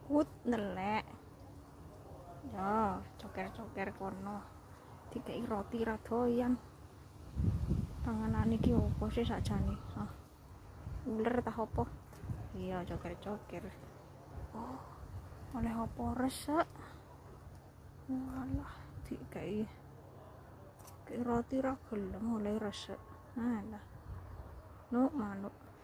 Wut nelek. Ya, coker-coker kono. Dikei roti ra doyan. Panganan iki opo sih sakjane? Ah. Uler tah opo? Iya, coker-coker. Oh, oleh opo resek? Walah, dikei roti ra gelem oleh resek. Alah. Nuk manuk.